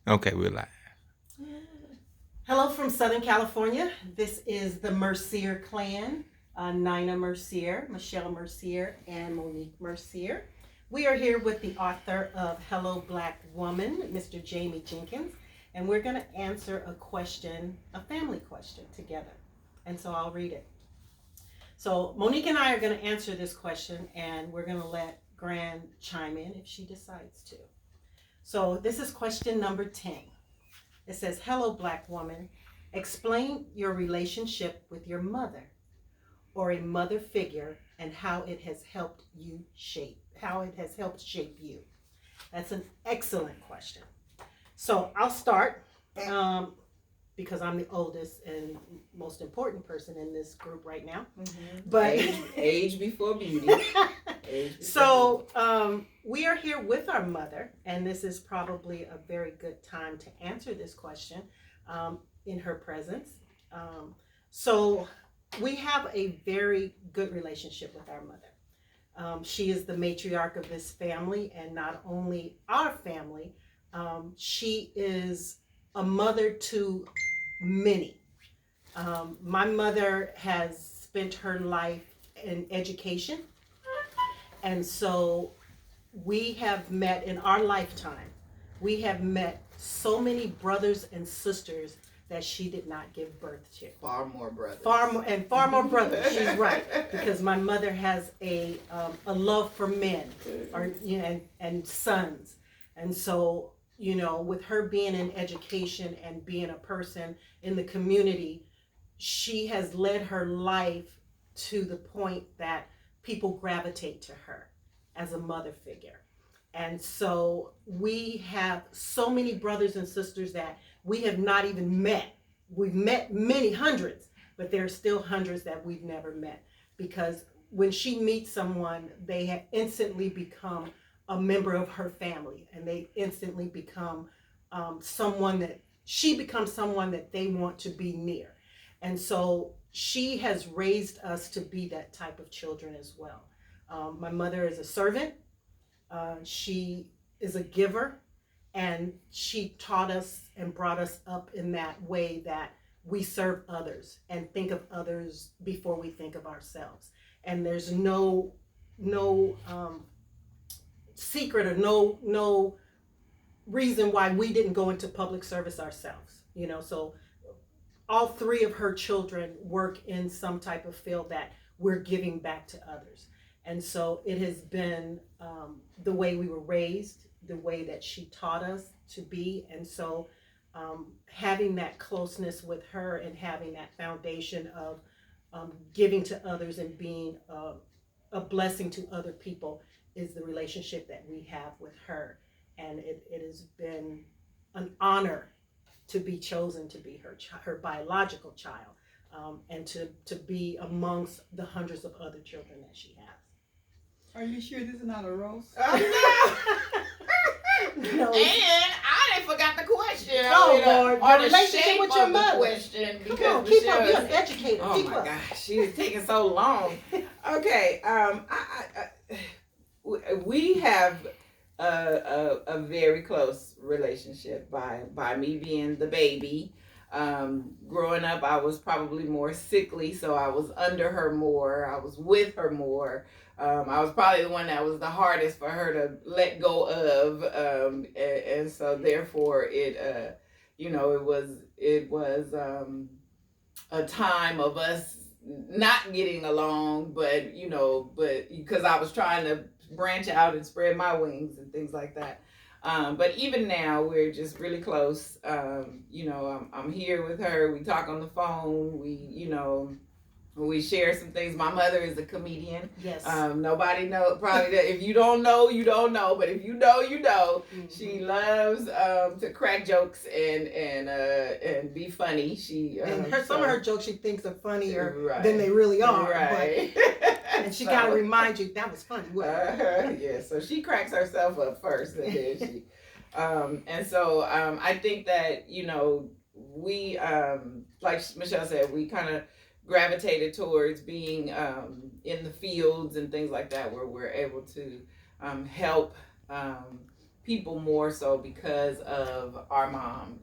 Okay, we're live. Hello from Southern California. This is the Mercier clan, Nina Mercier, Michelle Mercier, and Monique Mercier. We are here with the author of Hello Black Woman, Mr. Jamie Jenkins, and we're going to answer a question, a family question together. And so I'll read it. So Monique and I are going to answer this question, and we're going to let Gran chime in if she decides to. So this is question number 10. It says, hello, Black woman. Explain your relationship with your mother or a mother figure and how it has helped shape you. That's an excellent question. So I'll start because I'm the oldest and most important person in this group right now. Mm-hmm. But age before beauty. We are here with our mother, and this is probably a very good time to answer this question in her presence. So we have a very good relationship with our mother. She is the matriarch of this family, and not only our family, she is a mother to many. My mother has spent her life in education, and so we have met in our lifetime. We have met so many brothers and sisters that she did not give birth to. Far more brothers. Far more brothers. She's right, because my mother has a love for men, and sons, and so with her being in education and being a person in the community, she has led her life to the point that people gravitate to her as a mother figure. And so we have so many brothers and sisters that we have not even met. We've met many hundreds, but there are still hundreds that we've never met, because when she meets someone, they have instantly become a member of her family, and they instantly become someone that they want to be near. And so she has raised us to be that type of children as well. My mother is a servant. She is a giver, and she taught us and brought us up in that way that we serve others and think of others before we think of ourselves. And there's no secret or no reason why we didn't go into public service ourselves. So all three of her children work in some type of field that we're giving back to others. And so it has been the way we were raised, the way that she taught us to be. And so having that closeness with her and having that foundation of giving to others and being a blessing to other people is the relationship that we have with her. And it has been an honor to be chosen to be her biological child, and to be amongst the hundreds of other children that she has. Are you sure this is not a roast? No. And I didn't forgot the question. Oh, Lord. Or the relationship shape with your of the mother. Question. Come on, keep up. You're an educator. Oh, keep my up. gosh. She was taking so long. Okay. We have a very close relationship by me being the baby. Growing up, I was probably more sickly, so I was under her more. I was with her more. I was probably the one that was the hardest for her to let go of, and so therefore it was a time of us not getting along, but because I was trying to branch out and spread my wings and things like that. But even now, we're just really close. I'm here with her. We talk on the phone. We share some things. My mother is a comedian. Yes. Nobody know probably that. If you don't know, you don't know. But if you know, you know. Mm-hmm. She loves to crack jokes and be funny. Some of her jokes she thinks are funnier than they really are. Right. And she gotta remind you that was funny. Yeah. So she cracks herself up first, and then she. And so I think that we like Michelle said, we kind of gravitated towards being in the fields and things like that, where we're able to help people more so because of our mom,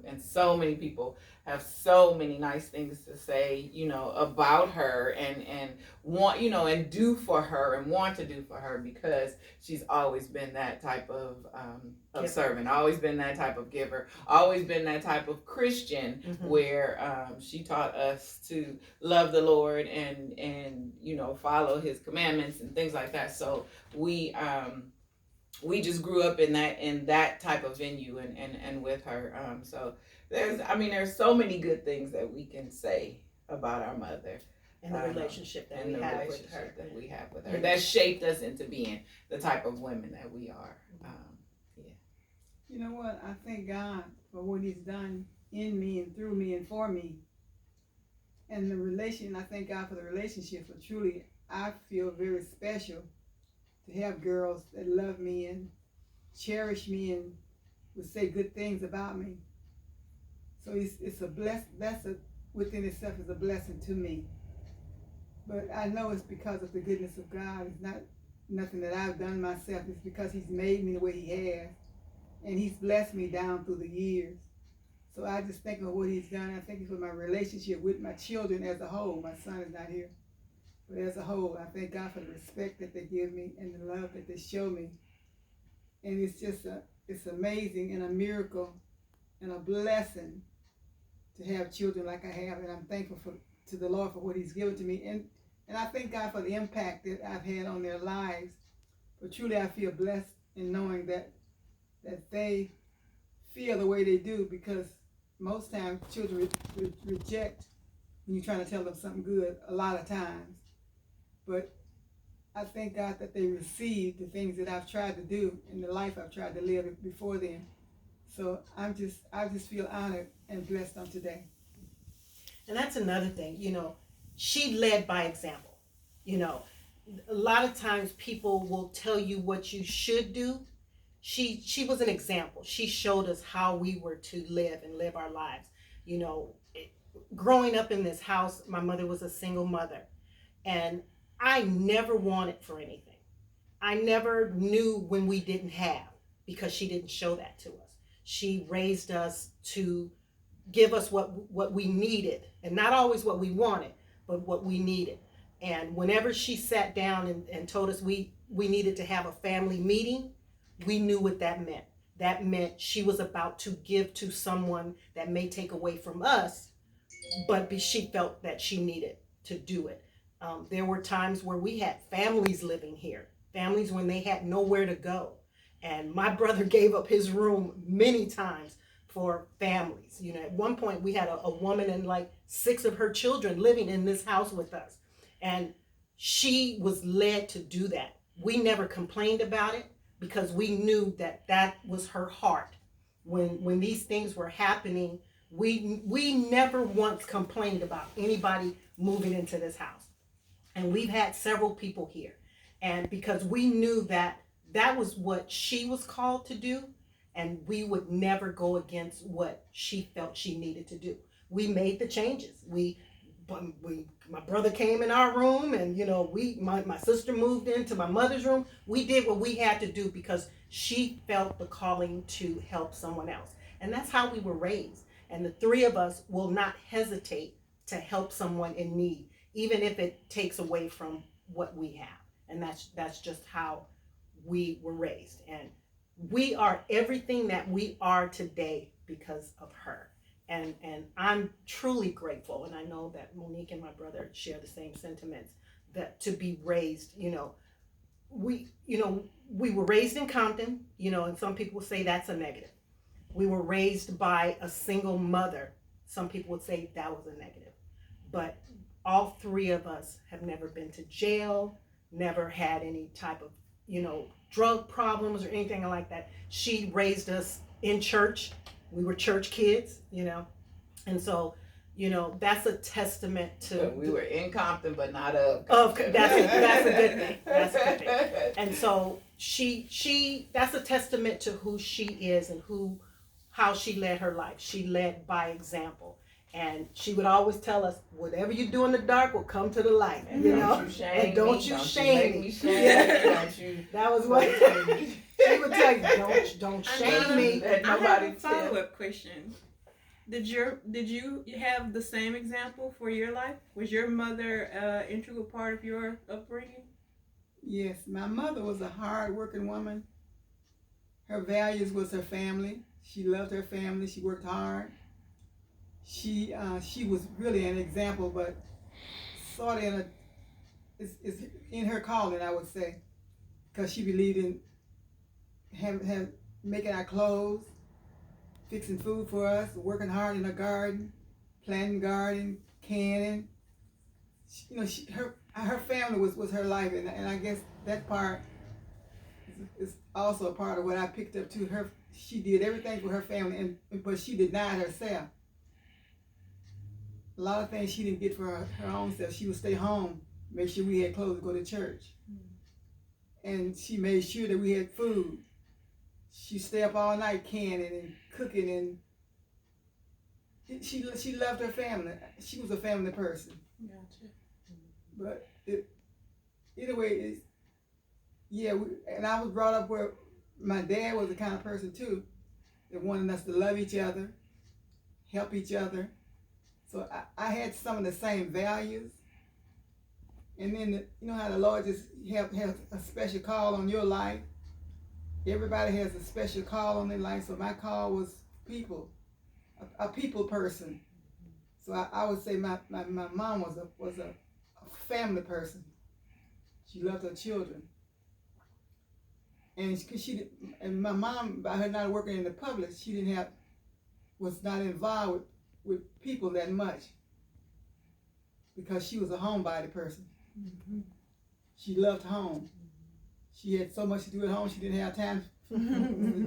and so many people have so many nice things to say, about her and want, and do for her and want to do for her because she's always been that type of servant, always been that type of giver, always been that type of Christian where she taught us to love the Lord and follow his commandments and things like that. So we just grew up in that type of venue and with her. So there's so many good things that we can say about our mother and the relationship that we have with her that shaped us into being the type of women that we are. You know what? I thank God for what he's done in me and through me and for me. And I thank God for the relationship. For truly, I feel very special to have girls that love me and cherish me and would say good things about me. So it's a within itself is a blessing to me. But I know it's because of the goodness of God. It's not nothing that I've done myself. It's because he's made me the way he has. And he's blessed me down through the years. So I just think of what he's done. I thank you for my relationship with my children as a whole. My son is not here. But as a whole, I thank God for the respect that they give me and the love that they show me. And it's just it's amazing and a miracle and a blessing to have children like I have. And I'm thankful to the Lord for what he's given to me. And I thank God for the impact that I've had on their lives. But truly I feel blessed in knowing that they feel the way they do, because most times children reject when you're trying to tell them something good a lot of times. But I thank God that they receive the things that I've tried to do in the life I've tried to live before them. So I just feel honored and blessed on today. And that's another thing, she led by example. A lot of times people will tell you what you should do. She was an example. She showed us how we were to live and live our lives. Growing up in this house, my mother was a single mother, and I never wanted for anything. I never knew when we didn't have, because she didn't show that to us. She raised us to give us what we needed, and not always what we wanted, but what we needed. And whenever she sat down and told us we needed to have a family meeting, we knew what that meant. That meant she was about to give to someone that may take away from us, but she felt that she needed to do it. There were times where we had families living here, families when they had nowhere to go. And my brother gave up his room many times for families. At one point we had a woman and like 6 of her children living in this house with us. And she was led to do that. We never complained about it, because we knew that was her heart. When these things were happening, we never once complained about anybody moving into this house. And we've had several people here. And because we knew that was what she was called to do, and we would never go against what she felt she needed to do. We made the changes. My brother came in our room, and my sister moved into my mother's room. We did what we had to do because she felt the calling to help someone else. And that's how we were raised. And the 3 of us will not hesitate to help someone in need, even if it takes away from what we have. And that's just how we were raised. And we are everything that we are today because of her. And I'm truly grateful, and I know that Monique and my brother share the same sentiments, that to be raised, we were raised in Compton, and some people would say that's a negative. We were raised by a single mother. Some people would say that was a negative. But all 3 of us have never been to jail, never had any type of, drug problems or anything like that. She raised us in church. We were church kids, and so, that's a testament to. We were in Compton, but not of. That's a good thing. That's a good thing. And so that's a testament to who she is and how she led her life. She led by example, and she would always tell us, whatever you do in the dark will come to the light. And don't you shame me. That was what She would tell you, don't shame me. Let I have nobody a tell. follow-up question. Did you have the same example for your life? Was your mother an integral part of your upbringing? Yes, my mother was a hard-working woman. Her values was her family. She loved her family. She worked hard. She was really an example, but sort of is in her calling, I would say, because she believed in making our clothes, fixing food for us, working hard in her garden, planting garden, canning. Her family was her life, and I guess that part is also a part of what I picked up too. She did everything for her family, but she denied herself. A lot of things she didn't get for her own self. She would stay home, make sure we had clothes to go to church, and she made sure that we had food. She stay up all night canning and cooking, and she loved her family. She was a family person. Gotcha. But either way, and I was brought up where my dad was the kind of person too that wanted us to love each other, help each other. So I had some of the same values. And then you know how the Lord just has a special call on your life. Everybody has a special call on their life. So my call was people, a people person. So I would say my mom was a family person. She loved her children. And my mom, by her not working in the public, was not involved with people that much because she was a homebody person. Mm-hmm. She loved home. She had so much to do at home, she didn't have time to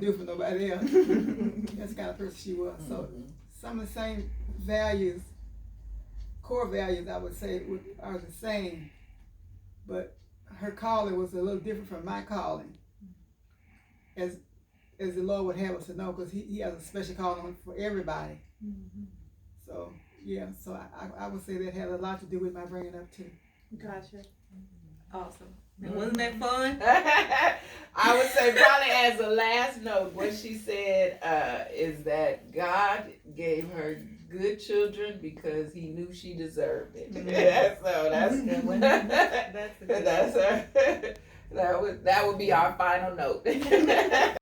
do for nobody else. That's the kind of person she was. So some of the same values, core values, I would say, are the same, but her calling was a little different from my calling, as the Lord would have us to know, because he has a special calling for everybody. Mm-hmm. So yeah, so I would say that had a lot to do with my bringing up too. Gotcha. Awesome. And wasn't that fun? I would say probably as a last note, what she said is that God gave her good children because he knew she deserved it. So that's That's a good one. that would be our final note.